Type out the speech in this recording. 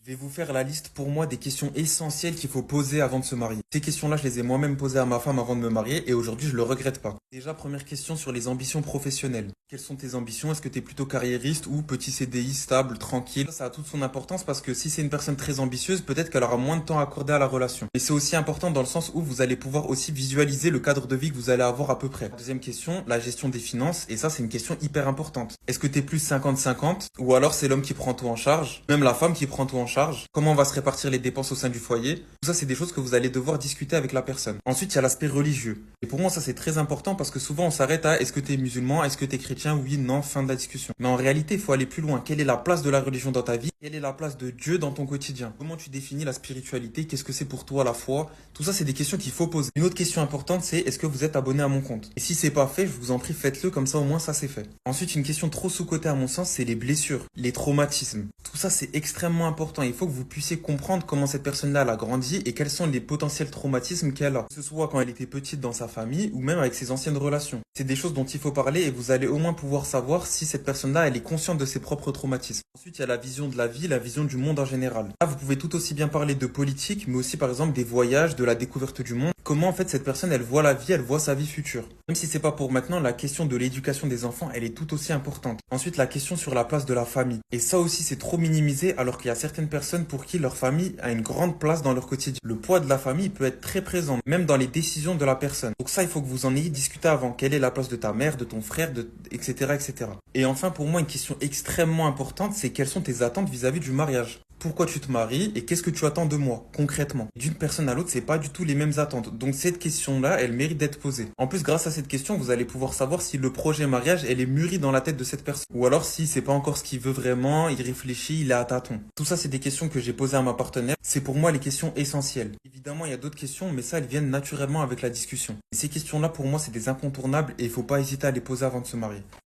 Je vais vous faire la liste pour moi des questions essentielles qu'il faut poser avant de se marier. Ces questions-là, je les ai moi-même posées à ma femme avant de me marier et aujourd'hui, je le regrette pas. Déjà, première question sur les ambitions professionnelles. Quelles sont tes ambitions? Est-ce que tu es plutôt carriériste ou petit CDI stable, tranquille? Ça a toute son importance parce que si c'est une personne très ambitieuse, peut-être qu'elle aura moins de temps à accorder à la relation. Mais c'est aussi important dans le sens où vous allez pouvoir aussi visualiser le cadre de vie que vous allez avoir à peu près. Deuxième question, la gestion des finances. Et ça, c'est une question hyper importante. Est-ce que tu es plus 50-50 ou alors c'est l'homme qui prend tout en charge, même la femme qui prend tout en charge? Comment on va se répartir les dépenses au sein du foyer? Tout ça, c'est des choses que vous allez devoir discuter avec la personne. Ensuite, il y a l'aspect religieux. Et pour moi, ça, c'est très important parce que souvent, on s'arrête à est-ce que tu es musulman? Est-ce que tu es chrétien? Oui, non, fin de la discussion. Mais en réalité, il faut aller plus loin. Quelle est la place de la religion dans ta vie? Quelle est la place de Dieu dans ton quotidien? Comment tu définis la spiritualité? Qu'est-ce que c'est pour toi la foi? Tout ça, c'est des questions qu'il faut poser. Une autre question importante, c'est est-ce que vous êtes abonné à mon compte? Et si c'est pas fait, je vous en prie, faites-le, comme ça au moins ça c'est fait. Ensuite, une question trop sous-cotée à mon sens, c'est les blessures, les traumatismes. Tout ça, c'est extrêmement important. Il faut que vous puissiez comprendre comment cette personne-là elle a grandi et quels sont les potentiels traumatismes qu'elle a. Que ce soit quand elle était petite dans sa famille ou même avec ses anciennes relations. C'est des choses dont il faut parler et vous allez au moins pouvoir savoir si cette personne-là, elle est consciente de ses propres traumatismes. Ensuite, il y a la vision de la vie, la vision du monde en général. Là, vous pouvez tout aussi bien parler de politique, mais aussi par exemple des voyages, de la découverte du monde. Comment en fait cette personne, elle voit la vie, elle voit sa vie future. Même si c'est pas pour maintenant, la question de l'éducation des enfants, elle est tout aussi importante. Ensuite, la question sur la place de la famille. Et ça aussi, c'est trop minimisé alors qu'il y a certaines personnes pour qui leur famille a une grande place dans leur quotidien. Le poids de la famille peut être très présent, même dans les décisions de la personne. Donc ça, il faut que vous en ayez discuté avant. Quelle est la place de ta mère, de ton frère, etc., etc. Et enfin, pour moi, une question extrêmement importante, c'est quelles sont tes attentes vis-à-vis du mariage? Pourquoi tu te maries et qu'est-ce que tu attends de moi, concrètement? D'une personne à l'autre, c'est pas du tout les mêmes attentes. Donc cette question-là, elle mérite d'être posée. En plus, grâce à cette question, vous allez pouvoir savoir si le projet mariage, elle est mûri dans la tête de cette personne. Ou alors si c'est pas encore ce qu'il veut vraiment, il réfléchit, il est à tâtons. Tout ça, c'est des questions que j'ai posées à ma partenaire. C'est pour moi les questions essentielles. Évidemment, il y a d'autres questions, mais ça, elles viennent naturellement avec la discussion. Et ces questions-là, pour moi, c'est des incontournables et il faut pas hésiter à les poser avant de se marier.